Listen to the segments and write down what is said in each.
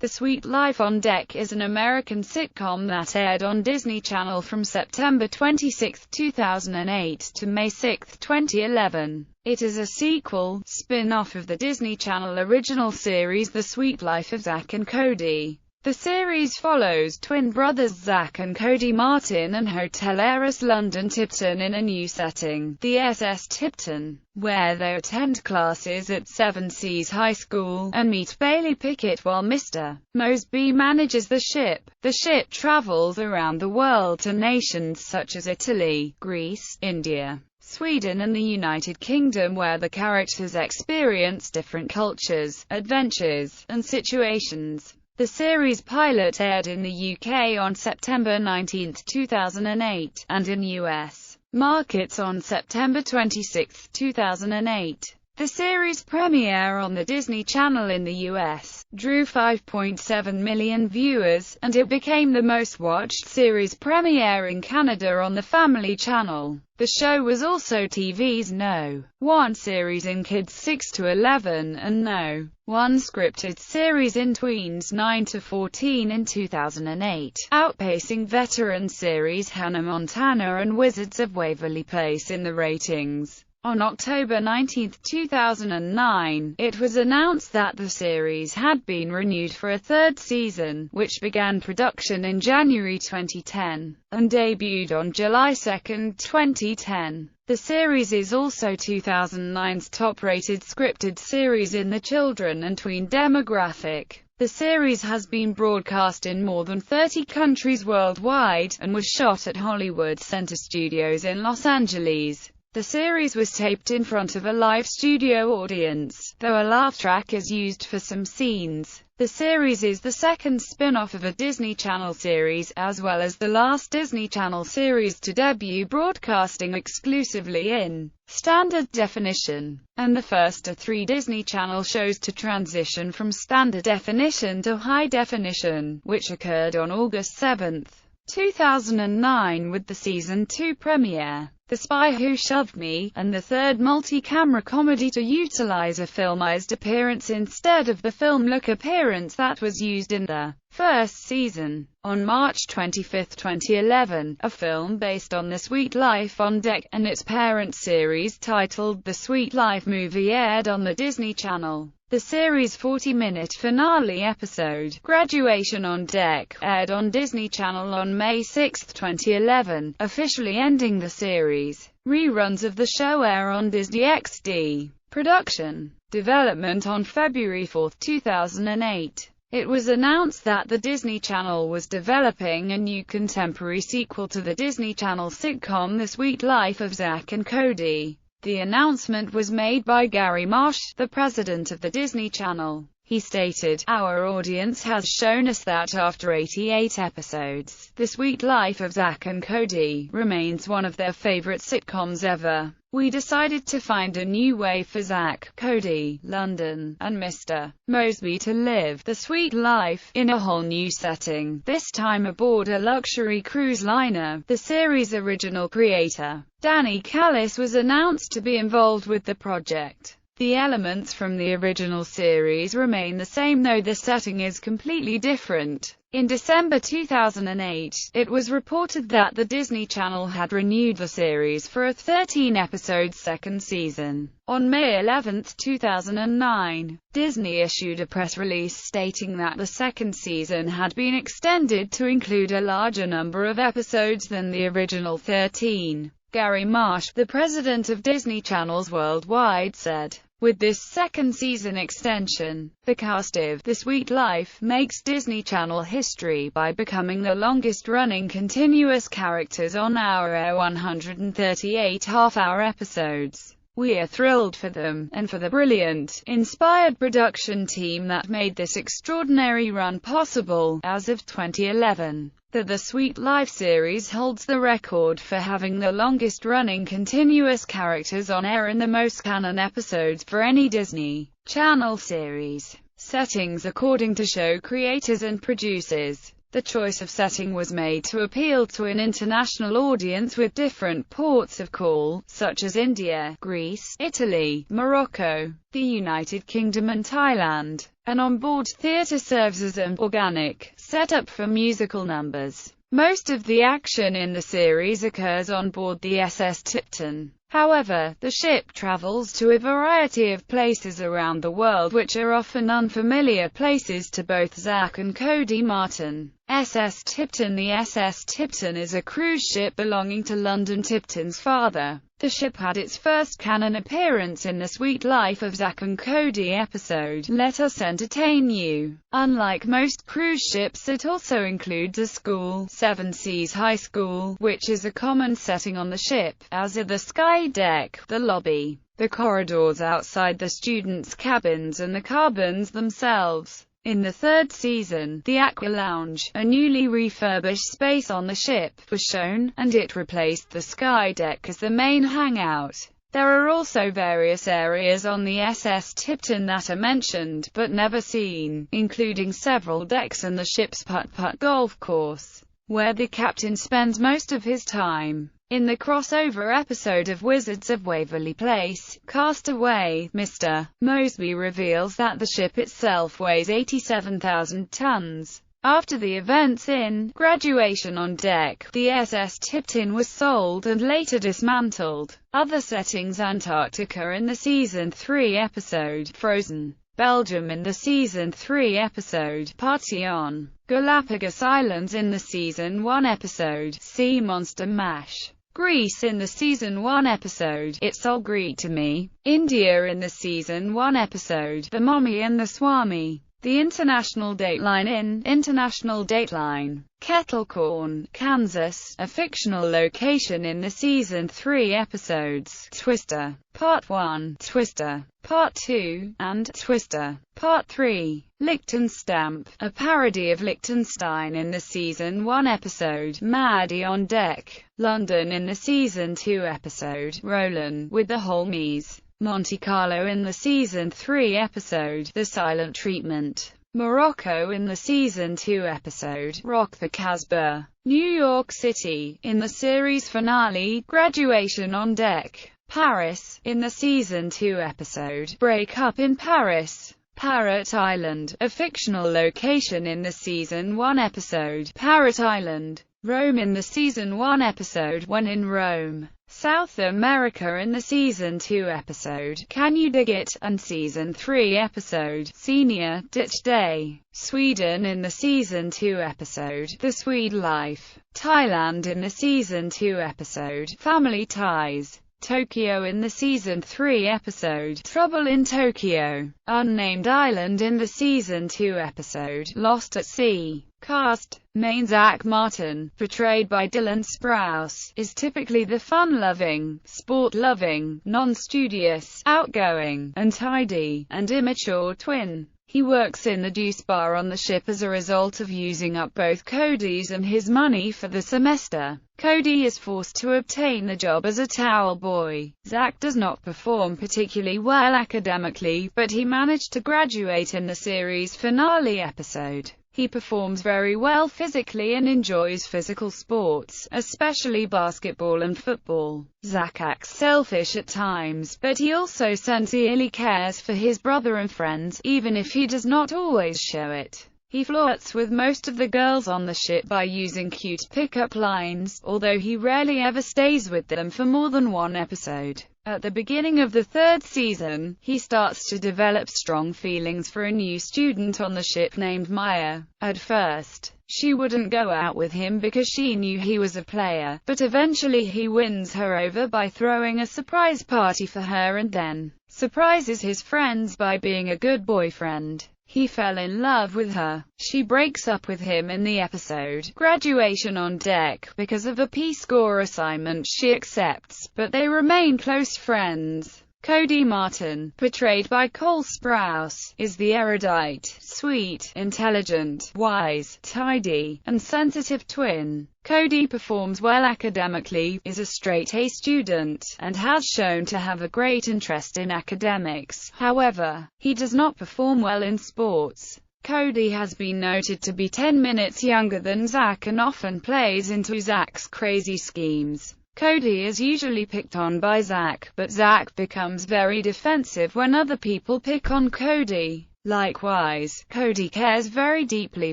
The Suite Life on Deck is an American sitcom that aired on Disney Channel from September 26, 2008 to May 6, 2011. It is a sequel, spin-off of the Disney Channel original series The Suite Life of Zack and Cody. The series follows twin brothers Zack and Cody Martin and hotel heiress London Tipton in a new setting, the SS Tipton, where they attend classes at Seven Seas High School, and meet Bailey Pickett while Mr. Mosby manages the ship. The ship travels around the world to nations such as Italy, Greece, India, Sweden and the United Kingdom, where the characters experience different cultures, adventures, and situations. The series pilot aired in the UK on September 19, 2008, and in US markets on September 26, 2008. The series premiere on the Disney Channel in the US drew 5.7 million viewers, and it became the most-watched series premiere in Canada on the Family Channel. The show was also TV's No. 1 series in kids 6 to 11 and No. 1 scripted series in tweens 9 to 14 in 2008, outpacing veteran series Hannah Montana and Wizards of Waverly Place in the ratings. On October 19, 2009, it was announced that the series had been renewed for a third season, which began production in January 2010, and debuted on July 2, 2010. The series is also 2009's top-rated scripted series in the children and tween demographic. The series has been broadcast in more than 30 countries worldwide, and was shot at Hollywood Center Studios in Los Angeles. The series was taped in front of a live studio audience, though a laugh track is used for some scenes. The series is the second spin-off of a Disney Channel series, as well as the last Disney Channel series to debut broadcasting exclusively in standard definition, and the first of 3 Disney Channel shows to transition from standard definition to high definition, which occurred on August 7, 2009 with the Season 2 premiere, The Spy Who Shoved Me, and the third multi-camera comedy to utilize a filmized appearance instead of the film look appearance that was used in the first season. On March 25, 2011, a film based on The Suite Life on Deck and its parent series titled The Suite Life Movie aired on the Disney Channel. The series' 40-minute finale episode, Graduation on Deck, aired on Disney Channel on May 6, 2011, officially ending the series. Reruns of the show air on Disney XD. Production development on February 4, 2008. It was announced that the Disney Channel was developing a new contemporary sequel to the Disney Channel sitcom The Suite Life of Zack and Cody. The announcement was made by Gary Marsh, the president of the Disney Channel. He stated, "Our audience has shown us that after 88 episodes, The Suite Life of Zack and Cody remains one of their favorite sitcoms ever. We decided to find a new way for Zack, Cody, London, and Mr. Mosby to live the sweet life in a whole new setting, this time aboard a luxury cruise liner." The series' original creator, Danny Callis, was announced to be involved with the project. The elements from the original series remain the same, though the setting is completely different. In December 2008, it was reported that the Disney Channel had renewed the series for a 13-episode second season. On May 11, 2009, Disney issued a press release stating that the second season had been extended to include a larger number of episodes than the original 13. Gary Marsh, the president of Disney Channels Worldwide, said, "With this second season extension, the cast of The Suite Life makes Disney Channel history by becoming the longest-running continuous characters on our air 138 half-hour episodes. We are thrilled for them, and for the brilliant, inspired production team that made this extraordinary run possible." As of 2011, the Suite Life series holds the record for having the longest-running continuous characters on air and the most canon episodes for any Disney Channel series. Settings. According to show creators and producers, the choice of setting was made to appeal to an international audience with different ports of call, such as India, Greece, Italy, Morocco, the United Kingdom and Thailand. An onboard theater serves as an organic setup for musical numbers. Most of the action in the series occurs on board the SS Tipton. However, the ship travels to a variety of places around the world which are often unfamiliar places to both Zach and Cody Martin. SS Tipton. The SS Tipton is a cruise ship belonging to London Tipton's father. The ship had its first canon appearance in the Sweet Life of Zack and Cody episode, Let Us Entertain You. Unlike most cruise ships, it also includes a school, Seven Seas High School, which is a common setting on the ship, as are the sky deck, the lobby, the corridors outside the students' cabins and the cabins themselves. In the third season, the Aqua Lounge, a newly refurbished space on the ship, was shown, and it replaced the sky deck as the main hangout. There are also various areas on the SS Tipton that are mentioned, but never seen, including several decks and the ship's putt-putt golf course, where the captain spends most of his time. In the crossover episode of Wizards of Waverly Place, Castaway, Mr. Mosby reveals that the ship itself weighs 87,000 tons. After the events in Graduation on Deck, the SS Tipton was sold and later dismantled. Other settings: Antarctica in the Season 3 episode, Frozen. Belgium in the Season 3 episode, Party On. Galapagos Islands in the Season 1 episode, Sea Monster Mash. Greece in the Season 1 episode, It's All Greek to Me. India in the Season 1 episode, The Mommy and the Swami. The International Dateline in International Dateline. Kettle Corn, Kansas, a fictional location in the Season 3 episodes, Twister, Part 1, Twister, Part 2, and Twister, Part 3. Lichtenstamp, a parody of Liechtenstein in the Season 1 episode, Maddie on Deck. London in the Season 2 episode, Rollin' with the Holmies. Monte Carlo in the Season 3 episode, The Silent Treatment. Morocco in the Season 2 episode, Rock the Casbah. New York City, in the series finale, Graduation on Deck. Paris, in the Season 2 episode, Break Up in Paris. Parrot Island, a fictional location in the Season 1 episode, Parrot Island. Rome in the Season 1 episode, When in Rome. South America in the Season 2 episode, Can You Dig It? And Season 3 episode, Senior Ditch Day. Sweden in the Season 2 episode, The Swede Life. Thailand in the Season 2 episode, Family Ties. Tokyo in the Season 3 episode, Trouble in Tokyo. Unnamed Island in the Season 2 episode, Lost at Sea. Cast: Main Zach Martin, portrayed by Dylan Sprouse, is typically the fun-loving, sport-loving, non-studious, outgoing, untidy, and immature twin. He works in the juice bar on the ship as a result of using up both Cody's and his money for the semester. Cody is forced to obtain the job as a towel boy. Zach does not perform particularly well academically, but he managed to graduate in the series finale episode. He performs very well physically and enjoys physical sports, especially basketball and football. Zach acts selfish at times, but he also sincerely cares for his brother and friends, even if he does not always show it. He flirts with most of the girls on the ship by using cute pickup lines, although he rarely ever stays with them for more than one episode. At the beginning of the third season, he starts to develop strong feelings for a new student on the ship named Maya. At first, she wouldn't go out with him because she knew he was a player, but eventually he wins her over by throwing a surprise party for her and then surprises his friends by being a good boyfriend. He fell in love with her. She breaks up with him in the episode Graduation on Deck because of a Peace Corps assignment she accepts, but they remain close friends. Cody Martin, portrayed by Cole Sprouse, is the erudite, sweet, intelligent, wise, tidy, and sensitive twin. Cody performs well academically, is a straight-A student, and has shown to have a great interest in academics. However, he does not perform well in sports. Cody has been noted to be 10 minutes younger than Zach and often plays into Zach's crazy schemes. Cody is usually picked on by Zach, but Zach becomes very defensive when other people pick on Cody. Likewise, Cody cares very deeply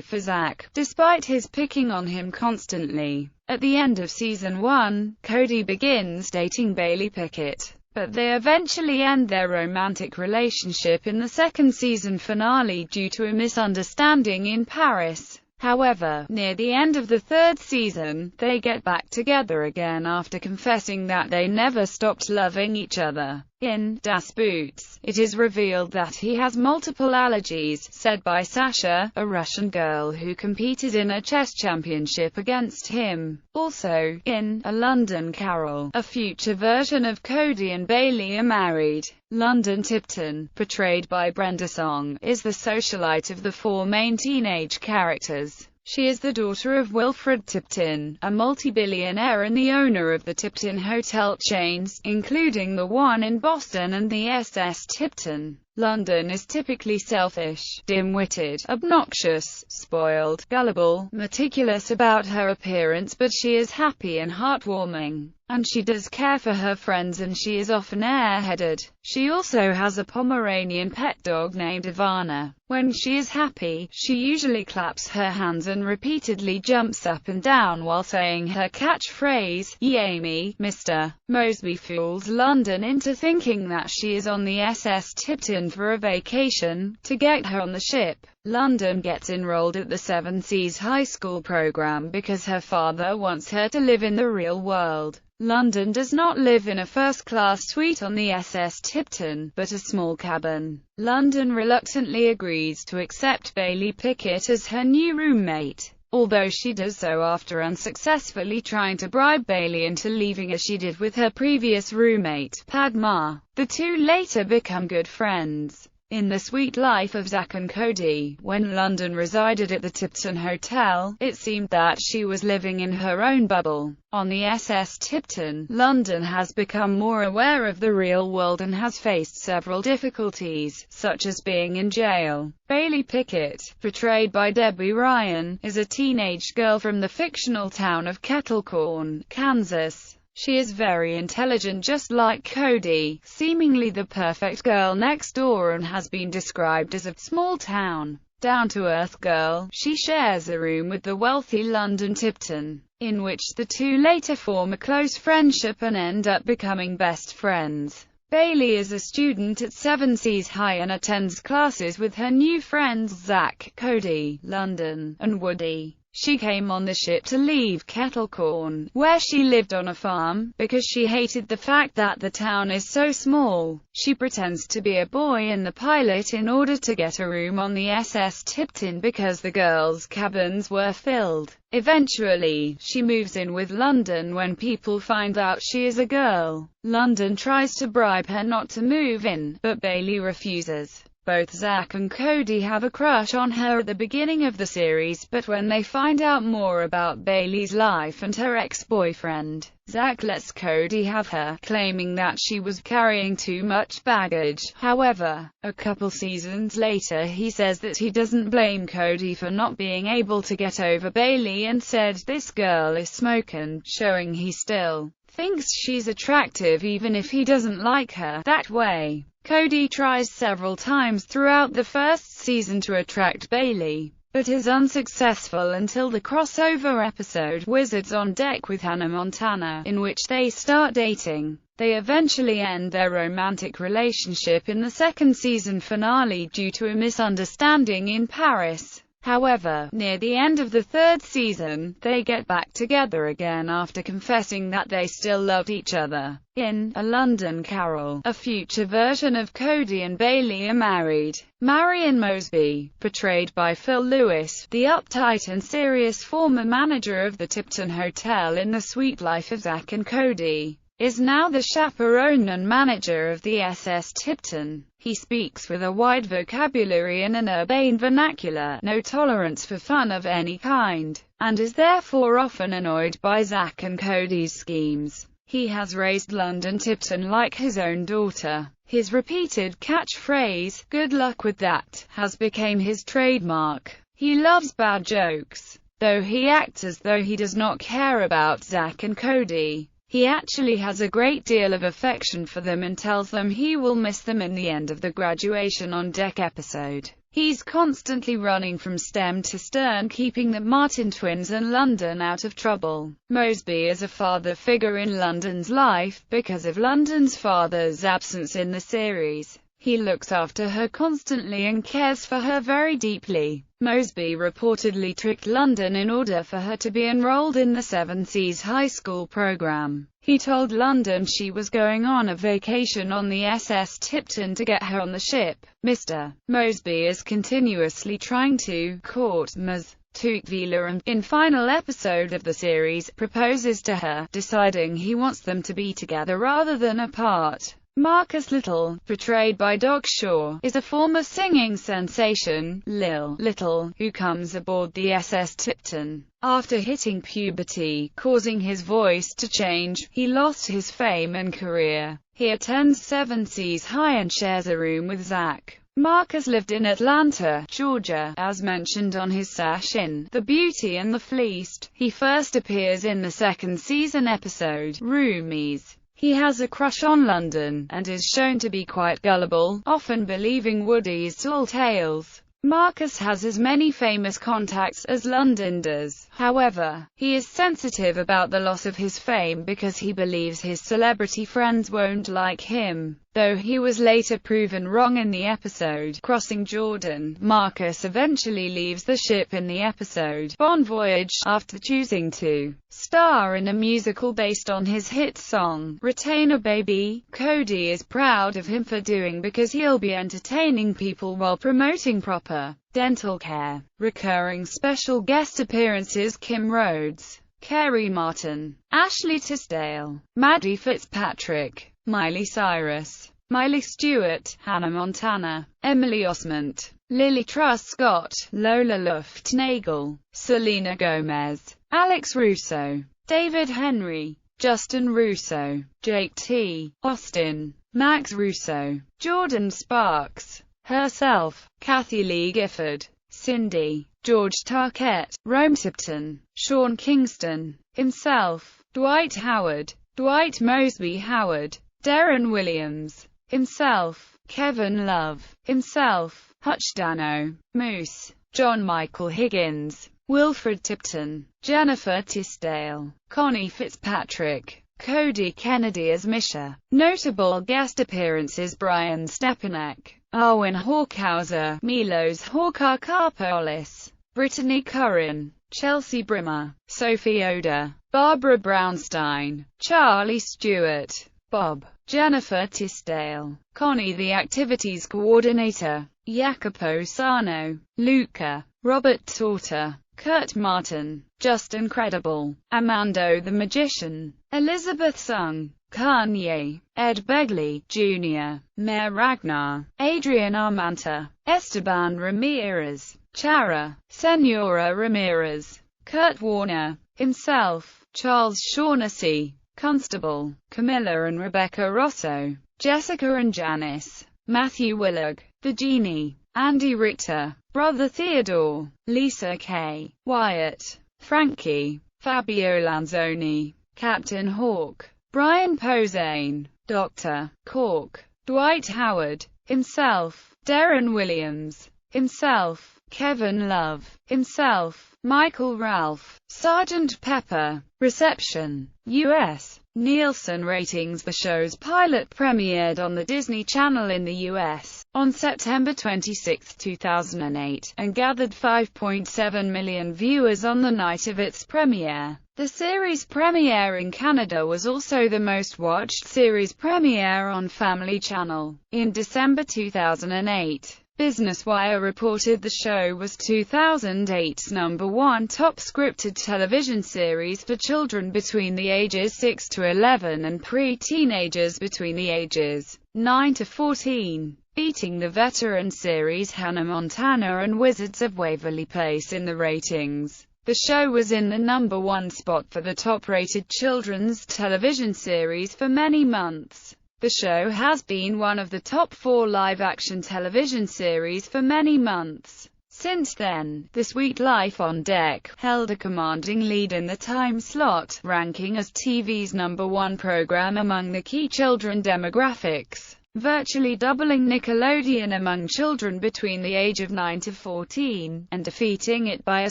for Zach, despite his picking on him constantly. At the end of season 1, Cody begins dating Bailey Pickett, but they eventually end their romantic relationship in the second season finale due to a misunderstanding in Paris. However, near the end of the third season, they get back together again after confessing that they never stopped loving each other. In Das Boots, it is revealed that he has multiple allergies, said by Sasha, a Russian girl who competed in a chess championship against him. Also, in A London Carol, a future version of Cody and Bailey are married. London Tipton, portrayed by Brenda Song, is the socialite of the four main teenage characters. She is the daughter of Wilfred Tipton, a multi-billionaire and the owner of the Tipton hotel chains, including the one in Boston and the SS Tipton. London is typically selfish, dim-witted, obnoxious, spoiled, gullible, meticulous about her appearance, but she is happy and heartwarming. And she does care for her friends, and she is often airheaded. She also has a Pomeranian pet dog named Ivana. When she is happy, she usually claps her hands and repeatedly jumps up and down while saying her catchphrase, "Ye Amy." Mr. Mosby fools London into thinking that she is on the SS Tipton for a vacation. To get her on the ship, London gets enrolled at the Seven Seas High School program because her father wants her to live in the real world. London does not live in a first-class suite on the SS Tipton, but a small cabin. London reluctantly agrees to accept Bailey Pickett as her new roommate, although she does so after unsuccessfully trying to bribe Bailey into leaving as she did with her previous roommate, Padma. The two later become good friends. In The Sweet Life of Zack and Cody, when London resided at the Tipton Hotel, it seemed that she was living in her own bubble. On the SS Tipton, London has become more aware of the real world and has faced several difficulties, such as being in jail. Bailey Pickett, portrayed by Debbie Ryan, is a teenage girl from the fictional town of Kettlecorn, Kansas. She is very intelligent, just like Cody, seemingly the perfect girl next door, and has been described as a small-town, down-to-earth girl. She shares a room with the wealthy London Tipton, in which the two later form a close friendship and end up becoming best friends. Bailey is a student at Seven Seas High and attends classes with her new friends Zach, Cody, London, and Woody. She came on the ship to leave Kettlecorn, where she lived on a farm, because she hated the fact that the town is so small. She pretends to be a boy in the pilot in order to get a room on the SS Tipton because the girls' cabins were filled. Eventually, she moves in with London when people find out she is a girl. London tries to bribe her not to move in, but Bailey refuses. Both Zack and Cody have a crush on her at the beginning of the series, but when they find out more about Bailey's life and her ex-boyfriend, Zack lets Cody have her, claiming that she was carrying too much baggage. However, a couple seasons later he says that he doesn't blame Cody for not being able to get over Bailey and said, "This girl is smokin'," showing he still thinks she's attractive even if he doesn't like her that way. Cody tries several times throughout the first season to attract Bailey, but is unsuccessful until the crossover episode Wizards on Deck with Hannah Montana, in which they start dating. They eventually end their romantic relationship in the second season finale due to a misunderstanding in Paris. However, near the end of the third season, they get back together again after confessing that they still loved each other. In A London Carol, a future version of Cody and Bailey are married. Marion Mosby, portrayed by Phil Lewis, the uptight and serious former manager of the Tipton Hotel in The Sweet Life of Zack and Cody, is now the chaperone and manager of the SS Tipton. He speaks with a wide vocabulary and an urbane vernacular, no tolerance for fun of any kind, and is therefore often annoyed by Zack and Cody's schemes. He has raised London Tipton like his own daughter. His repeated catchphrase, "Good luck with that," has become his trademark. He loves bad jokes, though he acts as though he does not care about Zack and Cody. He actually has a great deal of affection for them and tells them he will miss them in the end of the Graduation on Deck episode. He's constantly running from stem to stern, keeping the Martin twins and London out of trouble. Mosby is a father figure in London's life, because of London's father's absence in the series. He looks after her constantly and cares for her very deeply. Mosby reportedly tricked London in order for her to be enrolled in the Seven Seas high school program. He told London she was going on a vacation on the SS Tipton to get her on the ship. Mr. Mosby is continuously trying to court Ms. Tocqueville and, in final episode of the series, proposes to her, deciding he wants them to be together rather than apart. Marcus Little, portrayed by Doc Shaw, is a former singing sensation, Lil Little, who comes aboard the SS Tipton. After hitting puberty, causing his voice to change, he lost his fame and career. He attends Seven Seas High and shares a room with Zach. Marcus lived in Atlanta, Georgia, as mentioned on his sash in The Beauty and the Fleeced. He first appears in the second season episode, Roomies. He has a crush on London, and is shown to be quite gullible, often believing Woody's tall tales. Marcus has as many famous contacts as London does. However, he is sensitive about the loss of his fame because he believes his celebrity friends won't like him. Though he was later proven wrong in the episode Crossing Jordan, Marcus eventually leaves the ship in the episode Bon Voyage, after choosing to star in a musical based on his hit song, Retainer Baby. Cody is proud of him for doing because he'll be entertaining people while promoting proper dental care. Recurring special guest appearances: Kim Rhodes, Kerry Martin, Ashley Tisdale, Maddie Fitzpatrick, Miley Cyrus, Miley Stewart, Hannah Montana, Emily Osment, Lily Truss Scott, Lola Luftnagel, Selena Gomez, Alex Russo, David Henry, Justin Russo, Jake T. Austin, Max Russo, Jordan Sparks, herself, Kathy Lee Gifford, Cindy, George Tarquette, Rome Tipton, Sean Kingston, himself, Dwight Howard, Dwight Mosby Howard, Darren Williams, himself, Kevin Love, himself, Hutch Dano, Moose, John Michael Higgins, Wilfred Tipton, Jennifer Tisdale, Connie Fitzpatrick, Cody Kennedy as Misha. Notable guest appearances: Brian Stepanek, Arwen Hawkhauser, Milos Horkakopoulos, Brittany Curran, Chelsea Brimmer, Sophie Oda, Barbara Brownstein, Charlie Stewart, Bob, Jennifer Tisdale, Connie the Activities Coordinator, Jacopo Sano, Luca, Robert Torta, Kurt Martin, Justin Credible, Amando the Magician, Elizabeth Sung, Kanye, Ed Begley, Jr., Mayor Ragnar, Adrian Armanta, Esteban Ramirez, Chara, Senora Ramirez, Kurt Warner, himself, Charles Shaughnessy, Constable, Camilla and Rebecca Rosso, Jessica and Janice, Matthew Willig, The Genie, Andy Richter, Brother Theodore, Lisa Kay, Wyatt, Frankie, Fabio Lanzoni, Captain Hawk, Brian Posehn, Dr. Cork, Dwight Howard, himself, Darren Williams, himself, Kevin Love, himself, Michael Ralph, Sergeant Pepper. Reception. U.S. Nielsen ratings: the show's pilot premiered on the Disney Channel in the U.S. on September 26, 2008, and gathered 5.7 million viewers on the night of its premiere. The series premiere in Canada was also the most watched series premiere on Family Channel. In December 2008, Business Wire reported the show was 2008's #1 top scripted television series for children between the ages 6 to 11 and pre-teenagers between the ages 9 to 14, beating the veteran series Hannah Montana and Wizards of Waverly Place in the ratings. The show was in the #1 spot for the top-rated children's television series for many months. The show has been one of the top 4 live-action television series for many months. Since then, The Sweet Life on Deck held a commanding lead in the time slot, ranking as TV's #1 program among the key children demographics, virtually doubling Nickelodeon among children between the age of 9 to 14, and defeating it by a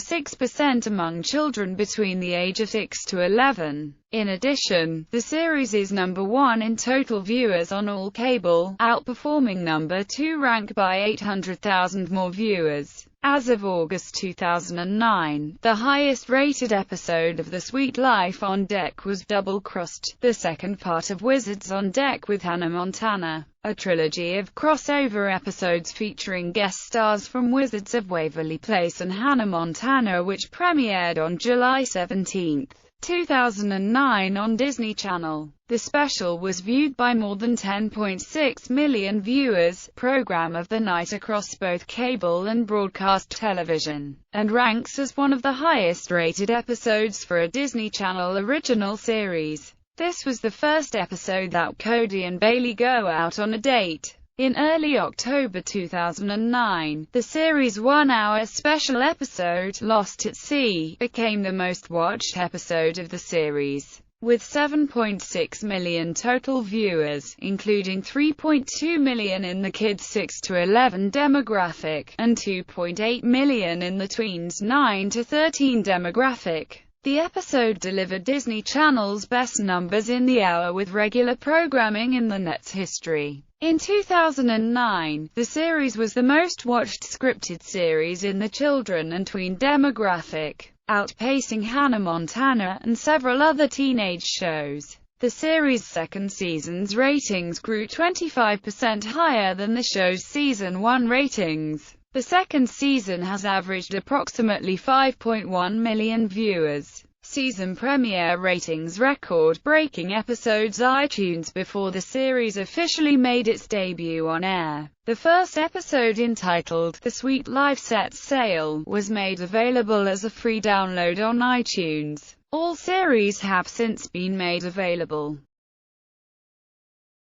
6% among children between the age of 6 to 11. In addition, the series is #1 in total viewers on all cable, outperforming #2 rank by 800,000 more viewers. As of August 2009, the highest-rated episode of The Sweet Life on Deck was Double Crossed, the second part of Wizards on Deck with Hannah Montana, a trilogy of crossover episodes featuring guest stars from Wizards of Waverly Place and Hannah Montana, which premiered on July 17, 2009 on Disney Channel. The special was viewed by more than 10.6 million viewers, program of the night across both cable and broadcast television, and ranks as one of the highest-rated episodes for a Disney Channel original series. This was the first episode that Cody and Bailey go out on a date. In early October 2009, the series' one-hour special episode, Lost at Sea, became the most-watched episode of the series, with 7.6 million total viewers, including 3.2 million in the kids 6 to 11 demographic, and 2.8 million in the tweens 9 to 13 demographic. The episode delivered Disney Channel's best numbers in the hour with regular programming in the net's history. In 2009, the series was the most-watched scripted series in the children and tween demographic, outpacing Hannah Montana and several other teenage shows. The series' second season's ratings grew 25% higher than the show's season 1 ratings. The second season has averaged approximately 5.1 million viewers. Season premiere ratings record-breaking episodes iTunes before the series officially made its debut on air. The first episode, entitled The Sweet Life Sets Sail, was made available as a free download on iTunes. All series have since been made available